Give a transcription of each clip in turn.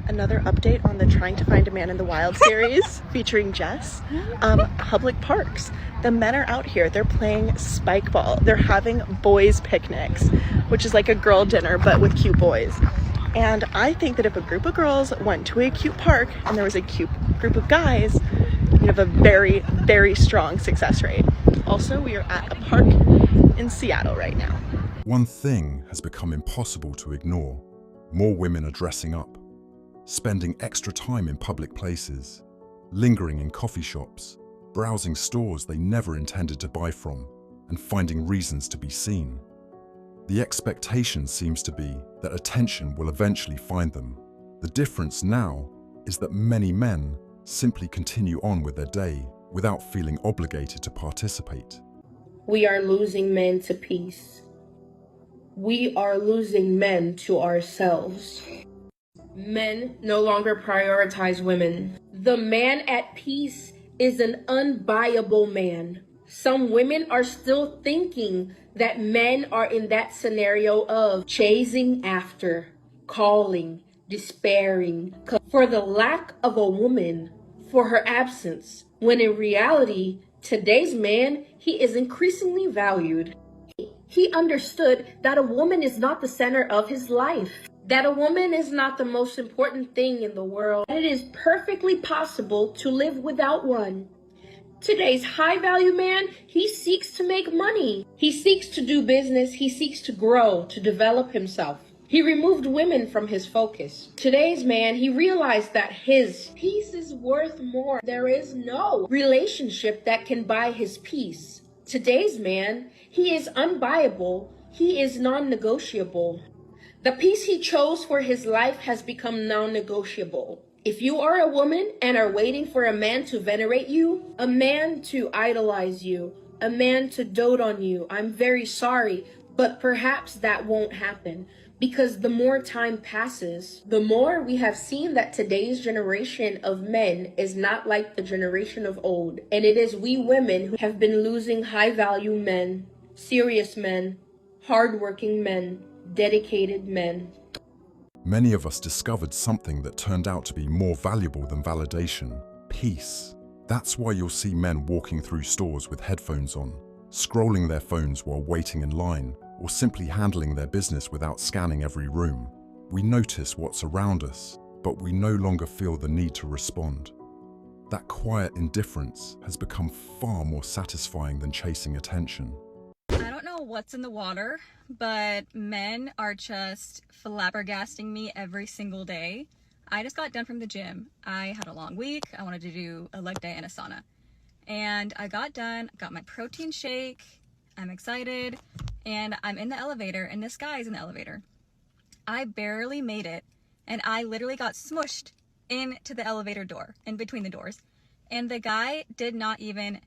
Another update on the Trying to Find a Man in the Wild series featuring Jess. Public parks. The men are out here. They're playing spike ball. They're having boys picnics, which is like a girl dinner but with cute boys. And I think that if a group of girls went to a cute park and there was a cute group of guys, you'd have a very, very strong success rate. Also, we are at a park in Seattle right now. One thing has become impossible to ignore. More women are dressing up, spending extra time in public places, lingering in coffee shops, browsing stores they never intended to buy from, and finding reasons to be seen. The expectation seems to be that attention will eventually find them. The difference now is that many men simply continue on with their day without feeling obligated to participate. We are losing men to peace. We are losing men to ourselves. Men no longer prioritize women. The man at peace is an unbuyable man. Some women are still thinking that men are in that scenario of chasing after, calling, despairing for the lack of a woman, for her absence, when in reality, today's man, he is increasingly valued. He understood that a woman is not the center of his life, that a woman is not the most important thing in the world. It is perfectly possible to live without one. Today's high-value man, he seeks to make money. He seeks to do business. He seeks to grow, to develop himself. He removed women from his focus. Today's man, he realized that his peace is worth more. There is no relationship that can buy his peace. Today's man, he is unbuyable. He is non-negotiable. The peace he chose for his life has become non-negotiable. If you are a woman and are waiting for a man to venerate you, a man to idolize you, a man to dote on you, I'm very sorry, but perhaps that won't happen. Because the more time passes, the more we have seen that today's generation of men is not like the generation of old. And it is we women who have been losing high-value men, serious men, hardworking men, dedicated men. Many of us discovered something that turned out to be more valuable than validation: peace. That's why you'll see men walking through stores with headphones on, scrolling their phones while waiting in line, or simply handling their business without scanning every room. We notice what's around us, but we no longer feel the need to respond. That quiet indifference has become far more satisfying than chasing attention. I don't know what's in the water, but men are just flabbergasting me every single day. I just got done from the gym. I had a long week. I wanted to do a leg day and a sauna. And I got done, got my protein shake. I'm excited. And I'm in the elevator, and this guy is in the elevator. I barely made it, and I literally got smushed into the elevator door, in between the doors. And the guy did not even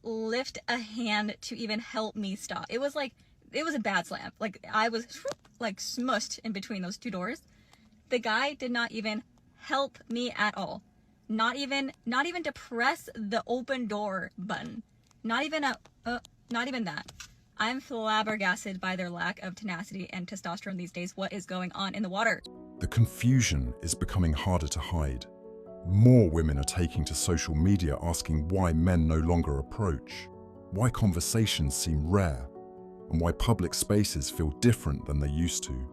lift a hand to even help me stop. It was a bad slam. Like, I was like smushed in between those two doors. The guy did not even help me at all. Not even to press the open door button. Not even that. I'm flabbergasted by their lack of tenacity and testosterone these days. What is going on in the water? The confusion is becoming harder to hide. More women are taking to social media asking why men no longer approach, why conversations seem rare, and why public spaces feel different than they used to.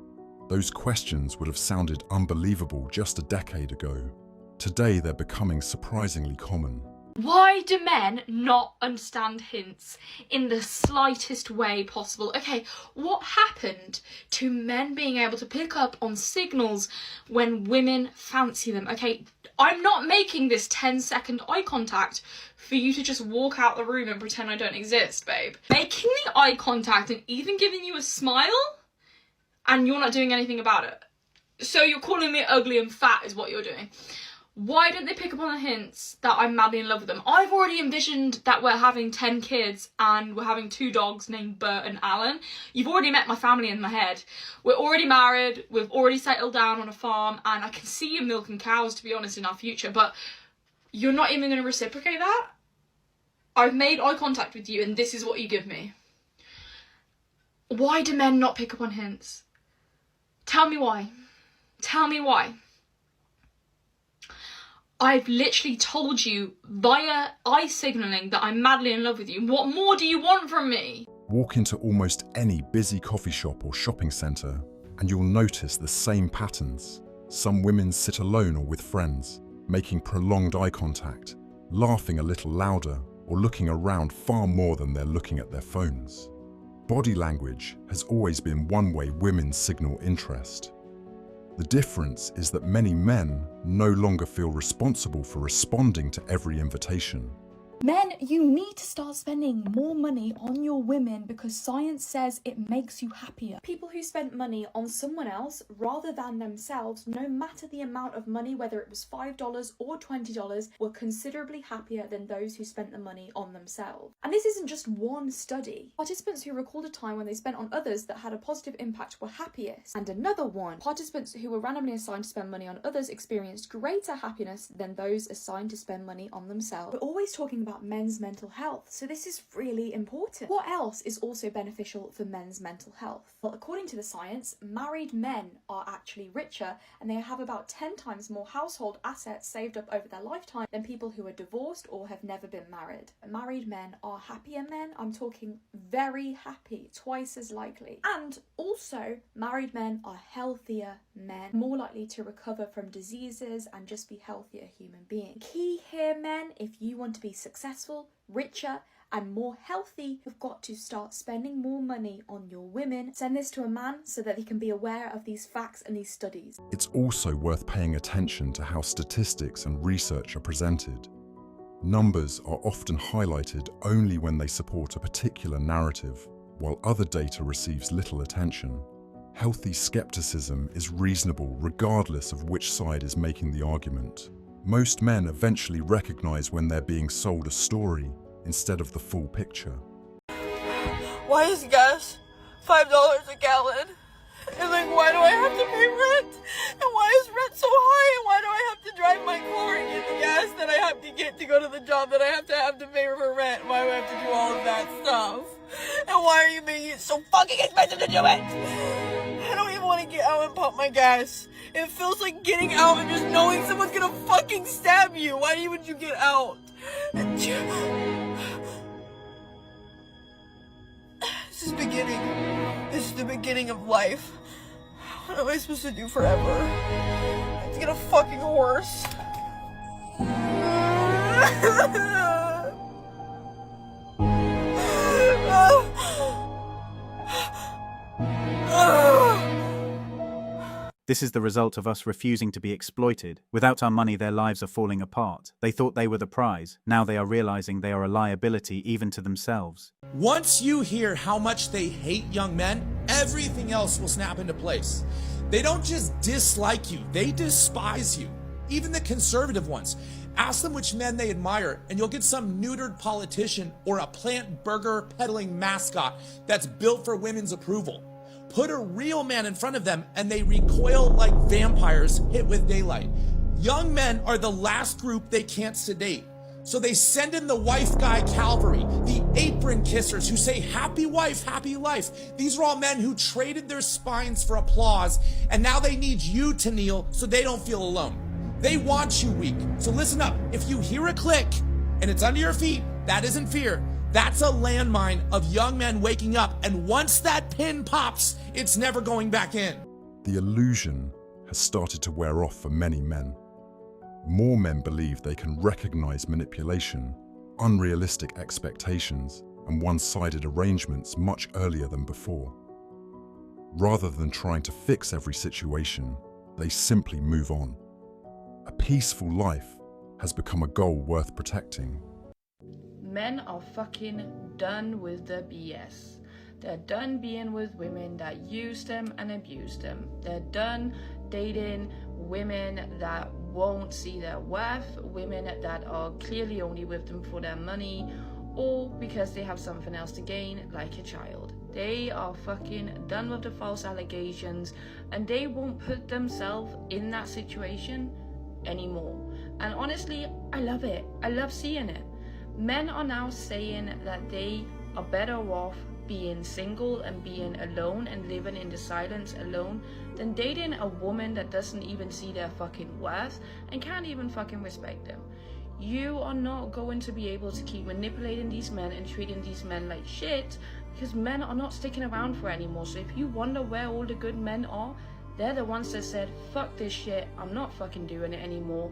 Those questions would have sounded unbelievable just a decade ago. Today they're becoming surprisingly common. Why do men not understand hints in the slightest way possible? Okay, what happened to men being able to pick up on signals when women fancy them? Okay, I'm not making this 10-second eye contact for you to just walk out the room and pretend I don't exist, babe. Making the eye contact and even giving you a smile, and you're not doing anything about it. So you're calling me ugly and fat is what you're doing. Why don't they pick up on the hints that I'm madly in love with them? I've already envisioned that we're having 10 kids and we're having 2 dogs named Bert and Alan. You've already met my family in my head. We're already married, we've already settled down on a farm, and I can see you milking cows, to be honest, in our future, but you're not even going to reciprocate that? I've made eye contact with you and this is what you give me. Why do men not pick up on hints? Tell me why. Tell me why. I've literally told you via eye signaling that I'm madly in love with you. What more do you want from me? Walk into almost any busy coffee shop or shopping centre and you'll notice the same patterns. Some women sit alone or with friends, making prolonged eye contact, laughing a little louder, or looking around far more than they're looking at their phones. Body language has always been one way women signal interest. The difference is that many men no longer feel responsible for responding to every invitation. Men, you need to start spending more money on your women because science says it makes you happier. People who spent money on someone else rather than themselves, no matter the amount of money, whether it was $5 or $20, were considerably happier than those who spent the money on themselves. And this isn't just one study. Participants who recalled a time when they spent on others that had a positive impact were happiest. And another one, participants who were randomly assigned to spend money on others experienced greater happiness than those assigned to spend money on themselves. We're always talking about men's mental health, so this is really important. What else is also beneficial for men's mental health? Well, according to the science, married men are actually richer and they have about 10 times more household assets saved up over their lifetime than people who are divorced or have never been married. Married men are happier men. I'm talking very happy, twice as likely. And also, married men are healthier men, more likely to recover from diseases and just be healthier human beings. Key here, men, if you want to be successful, richer, and more healthy, you've got to start spending more money on your women. Send this to a man so that he can be aware of these facts and these studies. It's also worth paying attention to how statistics and research are presented. Numbers are often highlighted only when they support a particular narrative, while other data receives little attention. Healthy skepticism is reasonable regardless of which side is making the argument. Most men eventually recognize when they're being sold a story instead of the full picture. Why is gas $5 a gallon? And like, why do I have to pay rent? And why is rent so high? And why do I have to drive my car and get the gas that I have to get to go to the job that I have to pay for rent? Why do I have to do all of that stuff? And why are you making it so fucking expensive to do it? I don't even want to get out and pump my gas. It feels like getting out and just knowing someone's gonna fucking stab you. Why would you get out? This is beginning. This is the beginning of life. What am I supposed to do forever? I have to get a fucking horse. This is the result of us refusing to be exploited. Without our money, their lives are falling apart. They thought they were the prize. Now they are realizing they are a liability even to themselves. Once you hear how much they hate young men, everything else will snap into place. They don't just dislike you, they despise you. Even the conservative ones. Ask them which men they admire, and you'll get some neutered politician or a plant burger peddling mascot that's built for women's approval. Put a real man in front of them and they recoil like vampires hit with daylight. Young men are the last group they can't sedate. So they send in the wife guy cavalry, the apron kissers who say happy wife, happy life. These are all men who traded their spines for applause, and now they need you to kneel so they don't feel alone. They want you weak. So listen up. If you hear a click and it's under your feet, that isn't fear. That's a landmine of young men waking up, and once that pin pops, it's never going back in. The illusion has started to wear off for many men. More men believe they can recognize manipulation, unrealistic expectations, and one-sided arrangements much earlier than before. Rather than trying to fix every situation, they simply move on. A peaceful life has become a goal worth protecting. Men are fucking done with the BS. They're done being with women that use them and abuse them. They're done dating women that won't see their worth, women that are clearly only with them for their money or because they have something else to gain, like a child. They are fucking done with the false allegations and they won't put themselves in that situation anymore. And honestly, I love it. I love seeing it. Men are now saying that they are better off being single and being alone and living in the silence alone than dating a woman that doesn't even see their fucking worth and can't even fucking respect them. You are not going to be able to keep manipulating these men and treating these men like shit, because men are not sticking around for anymore. So if you wonder where all the good men are, they're the ones that said, fuck this shit, I'm not fucking doing it anymore.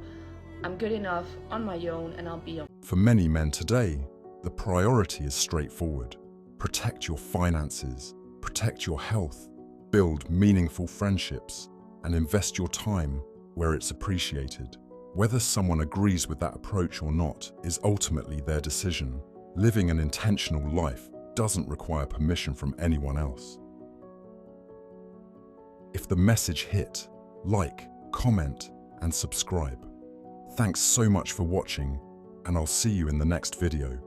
I'm good enough on my own and I'll be on. For many men today, the priority is straightforward. Protect your finances, protect your health, build meaningful friendships, and invest your time where it's appreciated. Whether someone agrees with that approach or not is ultimately their decision. Living an intentional life doesn't require permission from anyone else. If the message hit, like, comment, and subscribe. Thanks so much for watching, and I'll see you in the next video.